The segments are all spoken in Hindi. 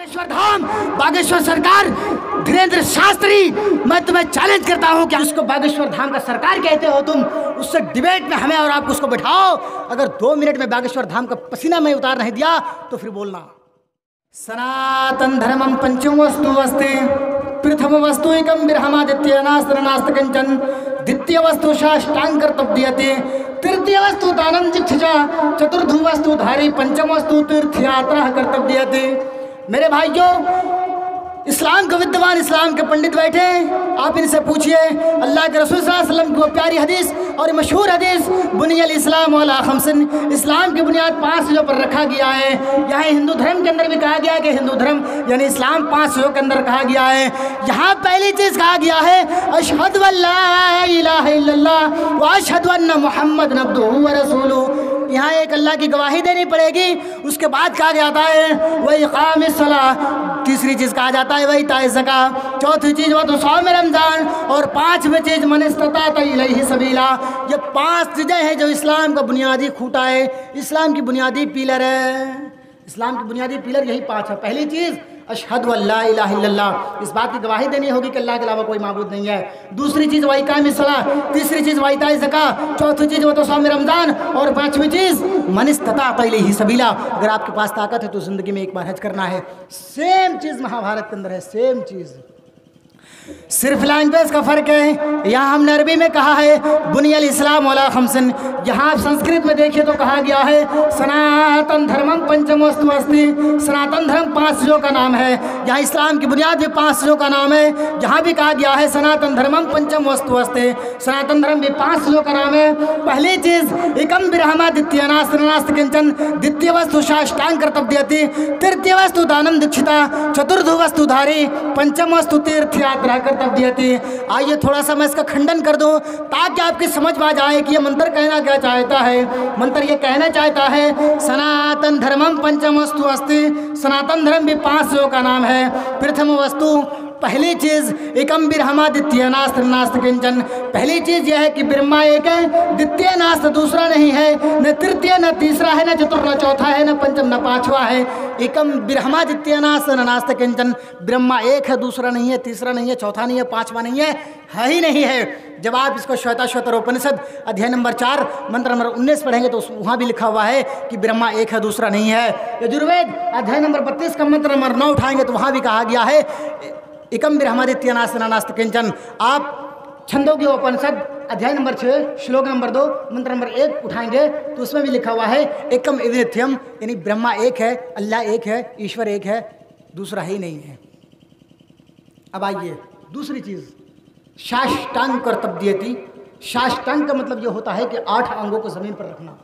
बागेश्वर धाम, बागेश्वर सरकार, धीरेन्द्र शास्त्री, मैं तुम्हें चैलेंज करता हूँ कि उसको बागेश्वर धाम का सरकार कहते हो तुम, उससे डिबेट में हमें और आपको उसको बैठाओ। अगर 2 मिनट में बागेश्वर धाम का पसीना में उतार नहीं दिया तो फिर बोलना। सनातन धर्मम पंचम वस्तु अस्ति, प्रथम वस्तु एकम बिरहमादित्य नास्त्र नास्त कंचन, द्वितीय वस्तु साष्टांग कर्तव्यते, तृतीय वस्तु दानम जिक्षजा, चतुर्थ वस्तु धारी, पंचम वस्तु तीर्थ यात्रा कर्तव्यते। मेरे भाइयों, इस्लाम के विद्वान, इस्लाम के पंडित बैठे, आप इनसे पूछिए अल्लाह के रसूल सल्लल्लाहु अलैहि वसल्लम की वो प्यारी हदीस और मशहूर हदीस बुनियल इस्लाम वाला खमसिन, इस्लाम की बुनियाद 5 चीज़ों पर रखा गया है। यहाँ हिंदू धर्म के अंदर भी कहा गया है कि हिंदू धर्म यानी इस्लाम 5 चीज़ों के अंदर कहा गया है। यहाँ पहली चीज़ कहा गया है अशहदु अल्ला इलाहा इल्लल्लाह व अशहदु अन्ना मुहम्मदन अब्दुहु व रसूलुहु। यहाँ एक अल्लाह की गवाही देनी पड़ेगी। उसके बाद कहा जाता है वही इक़ामिस सलाह, तीसरी चीज़ कहा जाता है वही इताए ज़कात, चौथी चीज़ वो तो सौम रमज़ान, और 5वीं चीज़ मन इस्तताअ इलैहि सबीला। ये 5 चीज़ें हैं जो इस्लाम का बुनियादी खूंटा है, इस्लाम की बुनियादी पिलर है। इस्लाम की बुनियादी पिलर यही 5 है। पहली चीज़ अशहदु अल्ला इलाहा इल्लल्लाह, इस बात की गवाही देनी होगी कि अल्लाह के अलावा कोई माबूद नहीं है। दूसरी चीज़ वही इक़ामिस सलाह, तीसरी चीज़ वही इताए ज़कात, चौथी चीज़ वो तो सौम रमज़ान, और 5वीं चीज़ मन इस्तताअ इलैहि सबीला। अगर आपके पास ताकत है तो ज़िंदगी में एक बार हज करना है। सेम चीज़ महाभारत के अंदर है, सेम चीज़, सिर्फ लैंग्वेज का फ़र्क है। यहाँ हमने अरबी में कहा है बुनियल इस्लाम वाला खमसन, यहाँ आप संस्कृत में देखिए तो कहा गया है सनातन धर्मम पंचम वस्तु अस्ति। सनातन धर्म 5 चीज़ों का नाम है। यहाँ इस्लाम की बुनियाद भी 5 चीज़ों का नाम है। यहाँ भी कहा गया है सनातन धर्मम पंचम वस्तु अस्ति, सनातन धर्म भी 5 चीज़ों का नाम है। पहली चीज़ एकम बिरहमादित्य नास्त्र नास्त किंचन, द्वितीय वस्तु साष्टांग कर्तव्यते, तृतीय वस्तु दानम दीक्षिता, चतुर्थ वस्तु धारी, पंचम वस्तु तीर्थ यात्रा कर्तव्यते। आइए थोड़ा सा मैं इसका खंडन कर दूं ताकि आपकी समझ में आ जाए कि ये मंत्र कहना क्या चाहता है। मंत्र ये कहना चाहता है सनातन धर्मम पंचम वस्तु अस्ति, सनातन धर्म भी 5 चीज़ों का नाम है। प्रथम वस्तु, पहली चीज़ एकम बिरहमादित्य नास्त्र नास्त किंचन, पहली चीज़ यह है कि ब्रह्मा एक है, द्वितीय नास्त दूसरा नहीं है, न तृतीय न तीसरा है, न चतुर्थ न चौथा है, न पंचम न 5वां है। एकम बिरहमादित्य नास्त नास्त किंचन, ब्रह्मा एक है, दूसरा नहीं है, तीसरा नहीं है, चौथा नहीं है, 5वां नहीं है ही नहीं है। जब आप इसको श्वेताश्वतर उपनिषद अध्याय नंबर 4 मंत्र नंबर 19 पढ़ेंगे तो वहाँ भी लिखा हुआ है कि ब्रह्मा एक है, दूसरा नहीं है। यजुर्वेद अध्याय नंबर 32 का मंत्र नंबर 9 उठाएंगे तो वहाँ भी कहा गया है एकम बिरहमादित्य नास्त किंचन। आप छंदोग्य उपनिषद अध्याय नंबर 6 श्लोक नंबर 2 मंत्र नंबर 1 उठाएंगे तो उसमें भी लिखा हुआ है एकम नित्यम, यानी ब्रह्मा एक है, अल्लाह एक है, ईश्वर एक है, दूसरा ही नहीं है। अब आइए दूसरी चीज़, साष्टांग कर्तव्यति। साष्टांग का मतलब ये होता है कि 8 अंगों को ज़मीन पर रखना।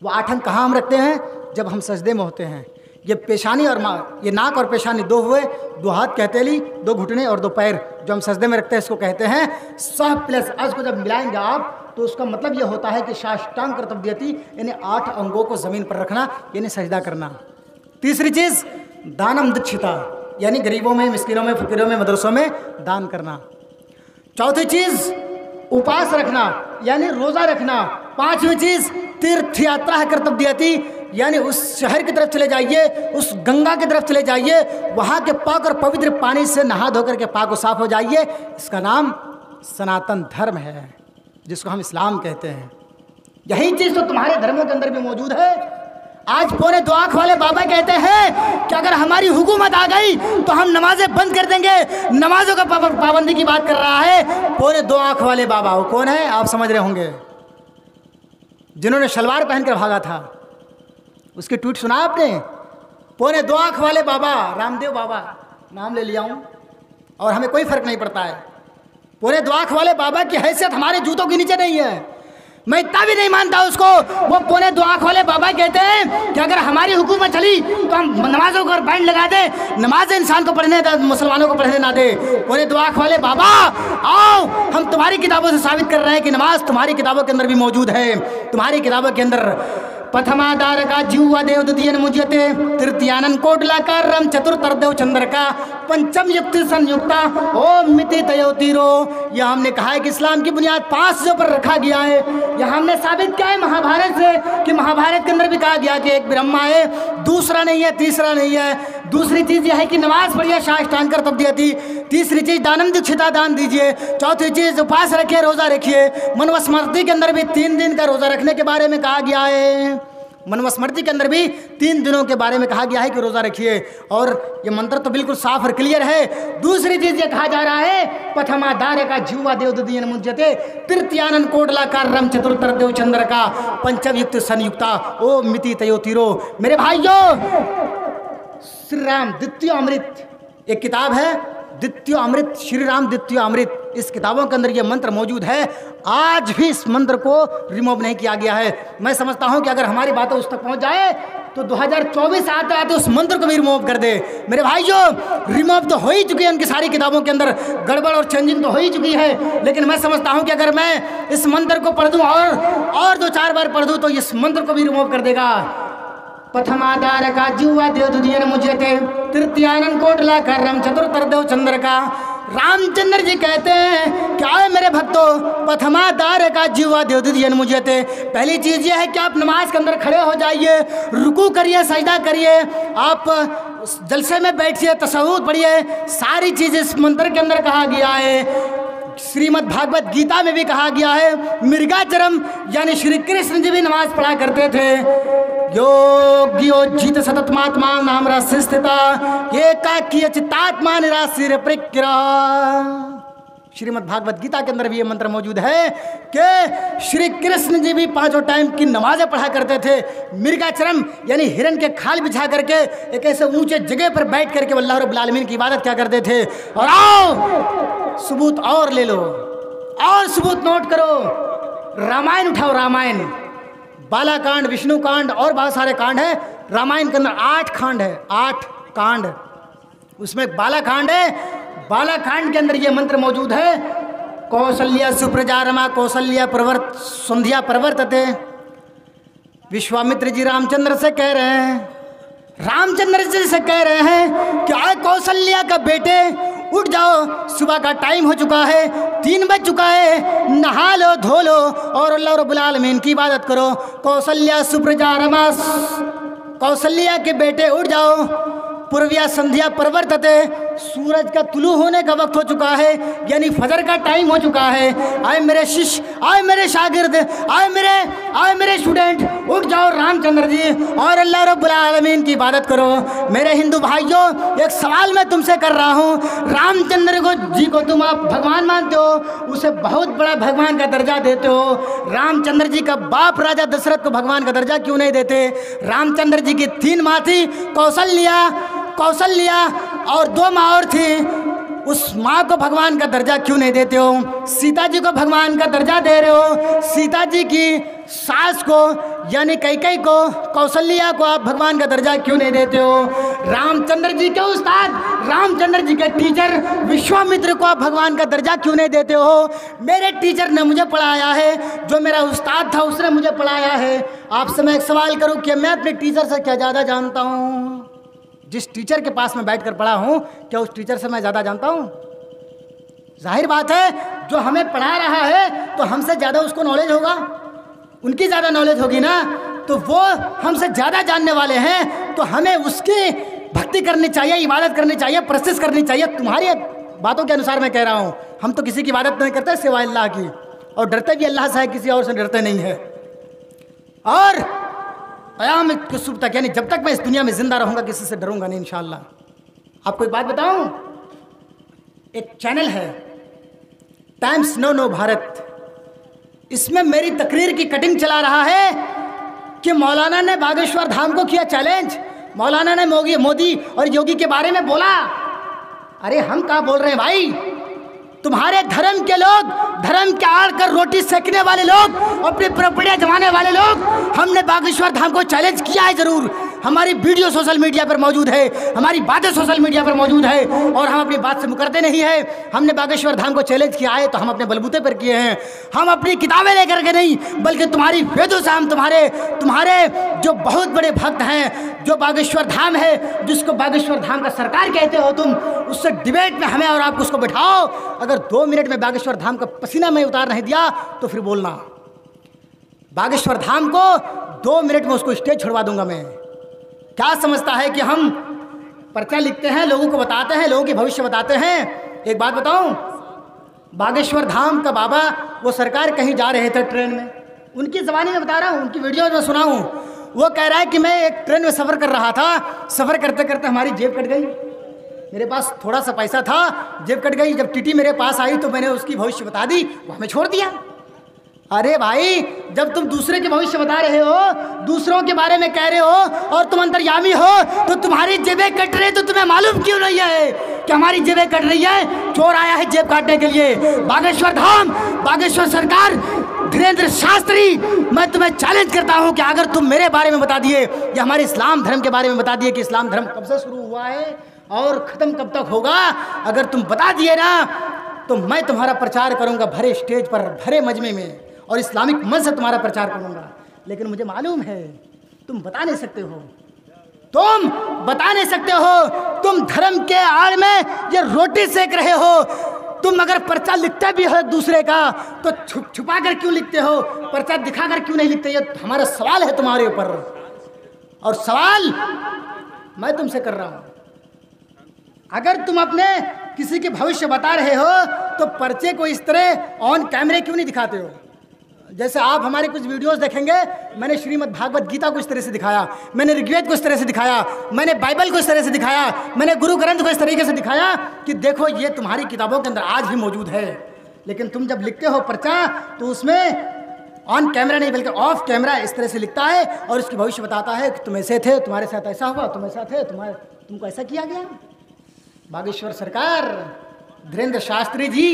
वो 8 अंग कहाँ हम रखते हैं? जब हम सजदे में होते हैं। ये पेशानी और ये नाक और पेशानी 2 हुए, 2 हाथ कहते ली, 2 घुटने और 2 पैर जो हम सजदे में रखते हैं इसको कहते हैं सह प्लस अज को जब मिलाएंगे आप तो उसका मतलब ये होता है कि साष्टांग कर्तव्यति, यानी 8 अंगों को ज़मीन पर रखना, यानी सजदा करना। तीसरी चीज़ दानम दीक्षिता, यानी गरीबों में, मिस्किनों में, फकीरों में, मदरसों में दान करना। चौथी चीज़ उपवास रखना, यानी रोज़ा रखना। 5वीं चीज़ तीर्थ यात्रा कर्तव्यति, यानी उस शहर की तरफ चले जाइए, उस गंगा की तरफ चले जाइए, वहाँ के पाक और पवित्र पानी से नहा धो करके पाक और साफ हो जाइए। इसका नाम सनातन धर्म है, जिसको हम इस्लाम कहते हैं। यही चीज़ तो तुम्हारे धर्मों के अंदर भी मौजूद है। आज 2.25 आँख वाले बाबा कहते हैं कि अगर हमारी हुकूमत आ गई तो हम नमाजें बंद कर देंगे। नमाजों का पाबंदी की बात कर रहा है 2.25 आँख वाले बाबा। वो कौन है आप समझ रहे होंगे? जिन्होंने शलवार पहनकर भागा था, उसकी ट्वीट सुना आपने? 2.25 आँख वाले बाबा, रामदेव बाबा नाम ले लिया हूँ और हमें कोई फर्क नहीं पड़ता है। 2.25 आँख वाले बाबा की हैसियत हमारे जूतों के नीचे नहीं है। मैं इतना भी नहीं मानता उसको। वो 2.25 आँख वाले बाबा कहते हैं कि अगर हमारी हुकूमत चली तो हम नमाजों को बैंड लगा दे, नमाज इंसान को पढ़ने दे, मुसलमानों को पढ़ने ना दे। 2.25 आँख वाले बाबा आओ, हम तुम्हारी किताबों से साबित कर रहे हैं कि नमाज तुम्हारी किताबों के अंदर भी मौजूद है। तुम्हारी किताबों के अंदर प्रथमाधार का जीवा देव द्वितीय मुझते, तृतीयानन कोटलाकारम, चतुर्थदेव चंद्र का, पंचम युक्ति संयुक्ता, ओम मिति तयो तीरो। यह हमने कहा है कि इस्लाम की बुनियाद 5 चीज़ों पर रखा गया है। यह हमने साबित किया है महाभारत से कि महाभारत के अंदर भी कहा गया कि एक ब्रह्मा है, दूसरा नहीं है, तीसरा नहीं है। दूसरी चीज़ यह है कि नमाज पढ़िए, साष्टांग कर तब दियति। तीसरी चीज़ दानम दीक्षिता दान दीजिए। चौथी चीज़ उपवास रखिए, रोज़ा रखिए। मनवस्मृति के अंदर भी 3 दिन का रोज़ा रखने के बारे में कहा गया है। मनवस्मृति के अंदर भी 3 दिनों के बारे में कहा गया है कि रोज़ा रखिए, और ये मंत्र तो बिल्कुल साफ और क्लियर है। दूसरी चीज़ ये कहा जा रहा है पथमाधार्य का जीवा देवदीयन मुंजते तृतीयानन कोडलाकार रम चतुर्तर देव चंद्र का पंचमयुक्त संयुक्ता ओ मिति तयो तीरो। मेरे भाइयों, श्री राम द्वितीय अमृत एक किताब है, द्वितीय अमृत, श्री राम द्वितीय अमृत। इस किताबों के अंदर ये मंत्र मौजूद है। आज भी इस मंत्र को रिमूव नहीं किया गया है। मैं समझता हूं कि अगर हमारी बातें उस तक पहुंच जाए तो 2024 आते आते उस मंत्र को भी रिमूव कर दे। मेरे भाइयों, रिमूव तो हो ही चुकी है उनकी सारी किताबों के अंदर, गड़बड़ और चेंजिंग तो हो ही चुकी है। लेकिन मैं समझता हूं कि अगर मैं इस मंत्र को पढ़ दूं और 2-4 बार पढ़ दूं तो इस मंत्र को भी रिमूव कर देगा। प्रथमाधार का जीवा देवदूदियन मुझे थे तृतीयानन कोटला का रम चतुर्तर देव चंद्र का। रामचंद्र जी कहते हैं क्या है मेरे भक्तों, प्रथमाधार का जीवा देवदूदियन मुझे थे। पहली चीज़ ये है कि आप नमाज के अंदर खड़े हो जाइए, रुकू करिए, सजदा करिए, आप जलसे में बैठिए, तशहुद पढ़िए। सारी चीज़ इस मंत्र के अंदर कहा गया है। श्रीमद् भागवत गीता में भी कहा गया है। मृगाचरम यानी श्री कृष्ण जी भी नमाज पढ़ा करते थे। योग्योजित सततमात्मा नाम रस स्थिता एकाकी चित्तात्मा निराशीर प्रक्रिया। श्रीमद् भागवत गीता के अंदर भी ये मंत्र मौजूद है कि श्री कृष्ण जी भी 5 टाइम की नमाजें पढ़ा करते थे। मृगाचरम यानी हिरन के खाल बिछा करके एक ऐसे ऊंचे जगह पर बैठ करके अल्लाह रब्बुल आलमीन की इबादत क्या करते थे। और आओ सबूत और ले लो, और सबूत नोट करो। रामायण उठाओ, रामायण, बालाकांड, विष्णु कांड और बहुत सारे कांड हैं। रामायण के अंदर 8 कांड है, 8 कांड। उसमें बालाकांड है। बालाकांड के अंदर ये मंत्र मौजूद है। कौसल्या सुप्रजा रमा कौसल्या प्रवर्त संध्या प्रवर्तते। विश्वामित्र जी रामचंद्र से कह रहे हैं, रामचंद्र जी से कह रहे हैं कि आए कौशल्या का बेटे उठ जाओ, सुबह का टाइम हो चुका है, 3 बज चुका है, नहा लो, धो लो और अल्लाह रब्बुल आलमीन की इबादत करो। कौशल्या सुप्रजा रमा, कौशल्या के बेटे उठ जाओ, पूर्विया संध्या प्रवर्तते, सूरज का तुलू होने का वक्त हो चुका है, यानी फजर का टाइम हो चुका है। आए मेरे शिष्य, आए मेरे शागिर्द, आए मेरे स्टूडेंट, उठ जाओ रामचंद्र जी और अल्लाह रब्बुल आलमीन की इबादत करो। मेरे हिंदू भाइयों, एक सवाल मैं तुमसे कर रहा हूँ। रामचंद्र जी को तुम आप भगवान मानते हो, उसे बहुत बड़ा भगवान का दर्जा देते हो। रामचंद्र जी का बाप राजा दशरथ को भगवान का दर्जा क्यों नहीं देते? रामचंद्र जी की 3 माँ थी, कौशल्या और 2 माँ और थी। उस माँ को भगवान का दर्जा क्यों नहीं देते हो? सीता जी को भगवान का दर्जा दे रहे हो। सीता जी की सास को यानी कैकेयी को, कौशल्या को आप भगवान का दर्जा क्यों नहीं देते हो? रामचंद्र जी के उस्ताद, रामचंद्र जी के टीचर विश्वामित्र को आप भगवान का दर्जा क्यों नहीं देते हो? मेरे टीचर ने मुझे पढ़ाया है, जो मेरा उस्ताद था उसने मुझे पढ़ाया है। आपसे मैं एक सवाल करूँ कि मैं अपने टीचर से क्या ज़्यादा जानता हूँ? जिस टीचर के पास मैं बैठकर पढ़ा हूँ, क्या उस टीचर से मैं ज़्यादा जानता हूँ? जाहिर बात है, जो हमें पढ़ा रहा है तो हमसे ज़्यादा उसको नॉलेज होगा, उनकी ज़्यादा नॉलेज होगी ना, तो वो हमसे ज़्यादा जानने वाले हैं, तो हमें उसकी भक्ति करनी चाहिए, इबादत करनी चाहिए, प्रशिश करनी चाहिए। तुम्हारी बातों के अनुसार मैं कह रहा हूँ, हम तो किसी की इबादत नहीं करते सिवाय अल्लाह की, और डरते भी अल्लाह से है, किसी और से डरते नहीं है। और क़यामत की सुबह तक, यानी जब तक मैं इस दुनिया में जिंदा रहूंगा, किसी से डरूंगा नहीं इंशाअल्लाह। आपको एक बात बताऊं, एक चैनल है टाइम्स नो भारत, इसमें मेरी तकरीर की कटिंग चला रहा है कि मौलाना ने बागेश्वर धाम को किया चैलेंज। मौलाना ने मोदी और योगी के बारे में बोला। अरे हम क्या बोल रहे हैं भाई? तुम्हारे धर्म के लोग, धर्म के आड़ कर रोटी सेकने वाले लोग, अपनी प्रॉपर्टियां जमाने वाले लोग, हमने बागेश्वर धाम को चैलेंज किया है जरूर। हमारी वीडियो सोशल मीडिया पर मौजूद है, हमारी बातें सोशल मीडिया पर मौजूद है, और हम अपनी बात से मुकरते नहीं है। हमने बागेश्वर धाम को चैलेंज किया है तो हम अपने बलबूते पर किए हैं। हम अपनी किताबें लेकर के नहीं, बल्कि तुम्हारी वेदों से हम तुम्हारे जो बहुत बड़े भक्त हैं, जो बागेश्वर धाम है, जिसको बागेश्वर धाम का सरकार कहते हो तुम, उससे डिबेट में हमें और आपको उसको बैठाओ। अगर 2 मिनट में बागेश्वर धाम का पसीना में उतार नहीं दिया तो फिर बोलना। बागेश्वर धाम को 2 मिनट में उसको स्टेज छोड़वा दूंगा मैं। क्या समझता है कि हम पर्चा लिखते हैं, लोगों को बताते हैं, लोगों के भविष्य बताते हैं। एक बात बताऊं, बागेश्वर धाम का बाबा वो सरकार कहीं जा रहे थे ट्रेन में, उनकी ज़बानी में बता रहा हूँ, उनकी वीडियो में सुना हूँ। वो कह रहा है कि मैं एक ट्रेन में सफ़र कर रहा था, सफ़र करते करते हमारी जेब कट गई, मेरे पास थोड़ा सा पैसा था, जेब कट गई। जब टीटी मेरे पास आई तो मैंने उसकी भविष्य बता दी, वो हमें छोड़ दिया। अरे भाई, जब तुम दूसरे के भविष्य बता रहे हो, दूसरों के बारे में कह रहे हो और तुम अंतर्यामी हो, तो तुम्हारी जेबें कट रही, तो तुम्हें मालूम क्यों नहीं है कि हमारी जेबें कट रही है? चोर आया है जेब काटने के लिए। बागेश्वर धाम, बागेश्वर सरकार, धीरेन्द्र शास्त्री, मैं तुम्हें चैलेंज करता हूं कि अगर तुम मेरे बारे में बता दिए या हमारे इस्लाम धर्म के बारे में बता दिए कि इस्लाम धर्म कब से शुरू हुआ है और ख़त्म कब तक होगा, अगर तुम बता दिए ना, तो मैं तुम्हारा प्रचार करूंगा भरे स्टेज पर, भरे मजमे में, और इस्लामिक मंच से तुम्हारा प्रचार करूंगा। लेकिन मुझे मालूम है तुम बता नहीं सकते हो, तुम बता नहीं सकते हो। तुम धर्म के आड़ में ये रोटी सेक रहे हो। तुम अगर पर्चा लिखते भी हो दूसरे का तो छुपा कर क्यों लिखते हो? पर्चा दिखाकर क्यों नहीं लिखते? ये हमारा सवाल है तुम्हारे ऊपर, और सवाल मैं तुमसे कर रहा हूं। अगर तुम अपने किसी के भविष्य बता रहे हो तो पर्चे को इस तरह ऑन कैमरे क्यों नहीं दिखाते हो? जैसे आप हमारे कुछ वीडियोस देखेंगे, मैंने श्रीमद् भागवत गीता को इस तरह से दिखाया, मैंने ऋग्वेद को इस तरह से दिखाया, मैंने बाइबल को इस तरह से दिखाया, मैंने गुरु ग्रंथ को इस तरीके से दिखाया कि देखो ये तुम्हारी किताबों के अंदर आज भी मौजूद है। लेकिन तुम जब लिखते हो पर्चा तो उसमें ऑन कैमरा नहीं बल्कि ऑफ कैमरा इस तरह से लिखता है और उसकी भविष्य बताता है कि तुम ऐसे थे, तुम्हारे साथ ऐसा हुआ, तुम ऐसा थे, तुमको ऐसा किया गया। बागेश्वर सरकार, धीरेन्द्र शास्त्री जी,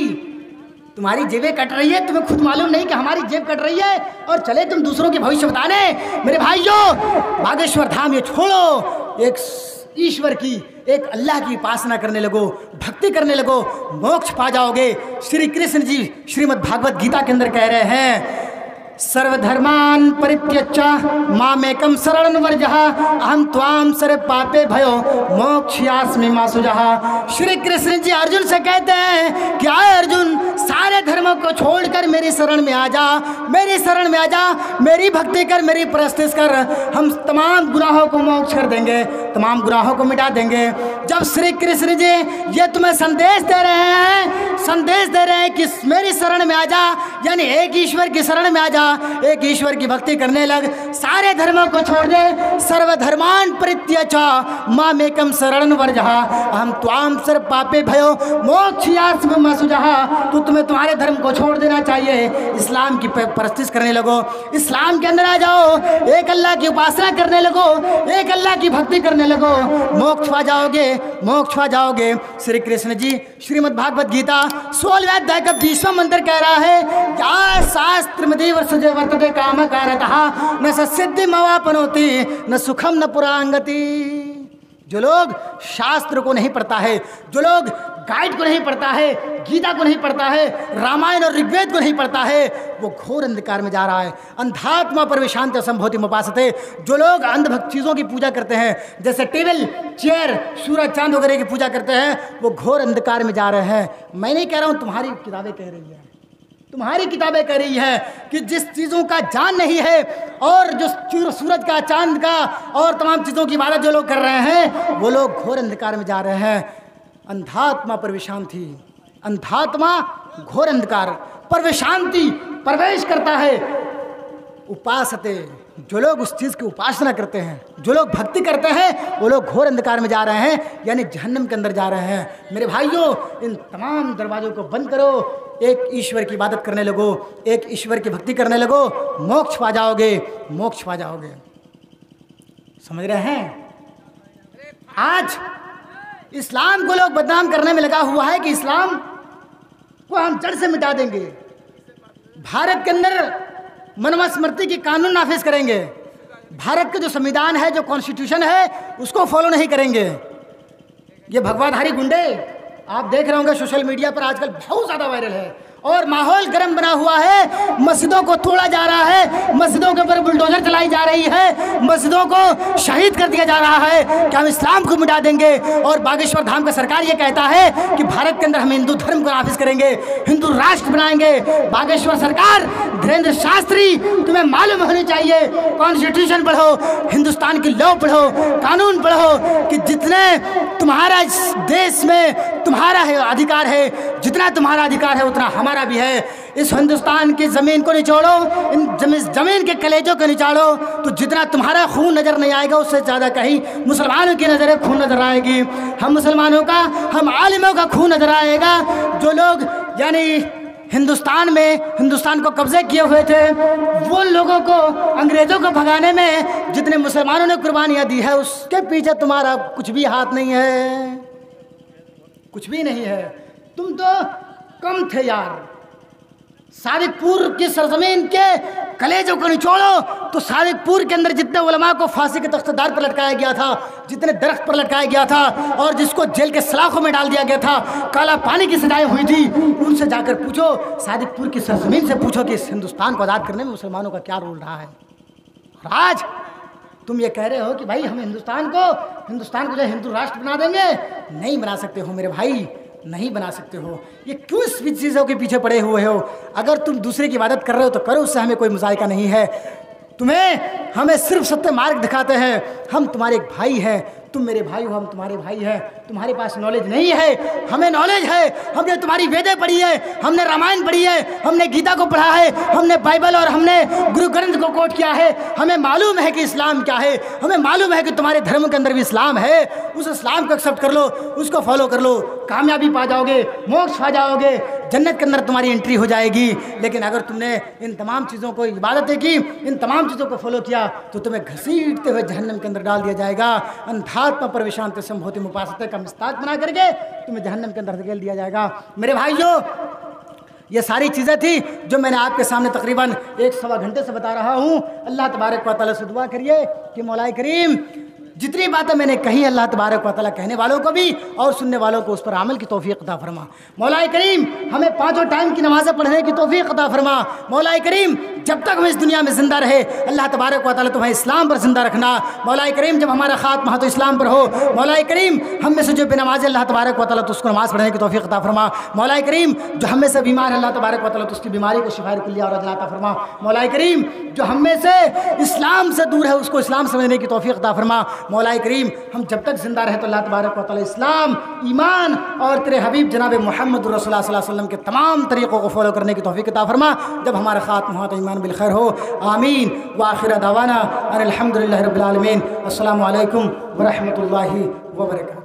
तुम्हारी जेबें कट रही है, तुम्हें खुद मालूम नहीं कि हमारी जेब कट रही है, और चले तुम दूसरों के भविष्य बताने। मेरे भाइयों, बागेश्वर धाम ये छोड़ो, एक ईश्वर की, एक अल्लाह की उपासना करने लगो, भक्ति करने लगो, मोक्ष पा जाओगे। श्री कृष्ण जी श्रीमद् भागवत गीता के अंदर कह रहे हैं, सर्वधर्मान परित्यज्य मामेकं शरणं व्रजः अहं त्वां सर्व पापे भयो मोक्षयास्मि मा शुचः। श्री कृष्ण जी अर्जुन से कहते हैं कि आए अर्जुन, सारे धर्मों को छोड़कर मेरी शरण में आ जा, मेरी शरण में आ जा, मेरी भक्ति कर, मेरी प्रस्तुति कर, हम तमाम गुनाहों को मोक्ष कर देंगे, तमाम गुनाहों को मिटा देंगे। जब श्री कृष्ण जी ये तुम्हें संदेश दे रहे हैं, संदेश दे रहे हैं कि मेरी शरण में आ जा, यानी एक ईश्वर की शरण में आ जा, एक ईश्वर की भक्ति करने लग, सारे धर्मों को छोड़ दे, सर्वधर्मान परित्यज्य मामेकं शरणं व्रजः अहं त्वां सर्व पापे भयो मोक्षयास्मि मा शुचः। तो तुम्हें तुम्हारे धर्म को छोड़ देना चाहिए, इस्लाम की प्रस्तुति करने लगो, इस्लाम के अंदर आ जाओ, एक अल्लाह की उपासना करने लगो, एक अल्लाह की भक्ति करने लगो, मोक्ष पा जाओगे, मोक्ष पा जाओगे। श्री कृष्ण जी श्रीमद् भागवत गीता 16वें अध्याय का 20वां मंत्र कह रहा है, या शास्त्र में देव वर्तते काम कारतः न सिद्धि मवापनोति न सुखम न पुरांगति। जो लोग शास्त्र को नहीं पढ़ता है, जो लोग गाइड को नहीं पढ़ता है, गीता को नहीं पढ़ता है, रामायण और ऋग्वेद को नहीं पढ़ता है, वो घोर अंधकार में जा रहा है। अंधात्मा परवेशांत संभोति मुपासते। जो लोग अंधभक्त चीज़ों की पूजा करते हैं, जैसे टेबल, चेयर, सूरज, चांद वगैरह की पूजा करते हैं, वो घोर अंधकार में जा रहे हैं। मैं नहीं कह रहा हूँ, तुम्हारी किताबें कह रही है, तुम्हारी किताबें कह रही है कि जिस चीज़ों का जान नहीं है और जो सूरज का, चांद का और तमाम चीज़ों की इबादत जो लोग कर रहे हैं, वो लोग घोर अंधकार में जा रहे हैं। अंधात्मा परवेशांति, अंधात्मा घोर अंधकार, परवेशांति प्रवेश करता है। उपासते, जो लोग उस चीज़ की उपासना करते हैं, जो लोग भक्ति करते हैं, वो लोग घोर अंधकार में जा रहे हैं, यानी जहन्नम के अंदर जा रहे हैं। मेरे भाइयों, इन तमाम दरवाज़ों को बंद करो, एक ईश्वर की इबादत करने लगो, एक ईश्वर की भक्ति करने लगो, मोक्ष पा जाओगे, मोक्ष पा जाओगे। समझ रहे हैं? आज इस्लाम को लोग बदनाम करने में लगा हुआ है कि इस्लाम को हम जड़ से मिटा देंगे, भारत के अंदर मनुस्मृति की कानून नाफिज करेंगे, भारत का जो संविधान है, जो कॉन्स्टिट्यूशन है, उसको फॉलो नहीं करेंगे। ये भगवाधारी गुंडे आप देख रहे होंगे सोशल मीडिया पर आजकल बहुत ज़्यादा वायरल है, और माहौल गर्म बना हुआ है। मस्जिदों को तोड़ा जा रहा है, मस्जिदों के ऊपर बुलडोजर चलाई जा रही है, मस्जिदों को शहीद कर दिया जा रहा है कि हम इस्लाम को मिटा देंगे। और बागेश्वर धाम का सरकार ये कहता है कि भारत के अंदर हम हिंदू धर्म को नाफिज करेंगे, हिंदू राष्ट्र बनाएंगे। बागेश्वर सरकार, धीरेन्द्र शास्त्री, तुम्हें मालूम होनी चाहिए, कॉन्स्टिट्यूशन पढ़ो, हिंदुस्तान की लॉ पढ़ो, कानून पढ़ो कि जितने तुम्हारा इस देश में तुम्हारा है अधिकार है, जितना तुम्हारा अधिकार है उतना हमारा भी है। इस हिंदुस्तान की ज़मीन को निचोड़ो, इन ज़मीन के कलेजों को निचाड़ो, तो जितना तुम्हारा खून नज़र नहीं आएगा उससे ज़्यादा कहीं मुसलमानों की नज़रें खून नज़र आएगी। हम मुसलमानों का, हम आलिमों का खून नज़र आएगा। जो लोग यानी हिंदुस्तान में हिंदुस्तान को कब्जे किए हुए थे, वो लोगों को, अंग्रेज़ों को भगाने में जितने मुसलमानों ने कुर्बानियाँ दी है, उसके पीछे तुम्हारा कुछ भी हाथ नहीं है, कुछ भी नहीं है। तुम तो कम थे यार। सादिकपुर की सरजमीन के कलेजों को निचोड़ो तो सादिकपुर के अंदर जितने उलमा को फांसी के तख्तदार पर लटकाया गया था, जितने दरख्त पर लटकाया गया था और जिसको जेल के सलाखों में डाल दिया गया था, काला पानी की सजाएं हुई थी, उनसे जाकर पूछो, सादिकपुर की सरजमीन से पूछो कि इस हिंदुस्तान को आज़ाद करने में मुसलमानों का क्या रोल रहा है। और आज तुम ये कह रहे हो कि भाई हम हिंदुस्तान को जो हिंदू राष्ट्र बना देंगे। नहीं बना सकते हो मेरे भाई, नहीं बना सकते हो। ये क्यों इस चीज़ों के पीछे पड़े हुए हो? अगर तुम दूसरे की इबादत कर रहे हो तो करो, उससे हमें कोई मुज़ायका नहीं है। हमें सिर्फ सत्य मार्ग दिखाते हैं। हम तुम्हारे एक भाई हैं, तुम मेरे भाई हो, हम तुम्हारे भाई हैं। तुम्हारे पास नॉलेज नहीं है, हमें नॉलेज है। हमने तुम्हारी वेदें पढ़ी है, हमने रामायण पढ़ी है, हमने गीता को पढ़ा है, हमने बाइबल और हमने गुरु ग्रंथ को कोट किया है। हमें मालूम है कि इस्लाम क्या है, हमें मालूम है कि तुम्हारे धर्म के अंदर भी इस्लाम है। उस इस्लाम को एक्सेप्ट कर लो, उसको फॉलो कर लो, कामयाबी पा जाओगे, मोक्ष पा जाओगे, जन्नत के अंदर तुम्हारी एंट्री हो जाएगी। लेकिन अगर तुमने इन तमाम चीज़ों को, इबादतें की, इन तमाम चीज़ों को फॉलो किया तो तुम्हें घसीटते हुए जहन्नम के अंदर डाल दिया जाएगा। अंधात्मा प्रविशांत संभूति मुपासते का मिस्ताक बना करके तुम्हें जहन्नम के अंदर धकेल दिया जाएगा। मेरे भाइयों, ये सारी चीज़ें थी जो मैंने आपके सामने तकरीबन 1-1.25 घंटे से बता रहा हूँ। अल्लाह तबारक व तआला से दुआ करिए कि मौलाए करीम जितनी बातें मैंने कही, अल्लाह तबारक व तआला कहने वालों को भी और सुनने वालों को उस पर अमल की तौफीक अता फरमा। मौलाए करीम हमें 5 टाइम की नमाज़ें पढ़ने की तौफीक अता फरमा। मौलाए करीम जब तक हम इस दुनिया में ज़िंदा रहे, अल्लाह तबारक व तआला तुम्हें इस्लाम पर ज़िंदा रखना। मौलाए करीम जब हमारा खात्मा हो तो इस्लाम पर हो। मौलाए करीम हम में से जो बेनमाज़ अल्लाह तबारक व तआला तो उसको नमाज़ पढ़ने की तौफीक अता फरमा। मौलाए करीम जो हम में से बीमार है, अल्लाह तबारक व तआला तो उसकी बीमारी को शिफा कुल्लिया और अता फरमा। मौलाए करीम जो हम में से इस्लाम से दूर है, उसको इस्लाम समझने की तौफीक अता फरमा। मौलाए करीम हम जब तक जिंदा रहे तो अल्लाह तबारक व तआला इस्लाम, ईमान और तेरे हबीब जनाब मोहम्मद रसूलुल्लाह सल्लल्लाहु अलैहि वसल्लम के तमाम तरीक़ों को फॉलो करने की तौफीक अता फरमा। जब हमारा खात्मा हो तो ईमान बिल खैर हो। आमीन व आखिर दावाना अनिल हम्दुलिल्लाहि रब्बिल आलमीन। अस्सलामु अलैकुम व रहमतुल्लाहि व बरकातहू।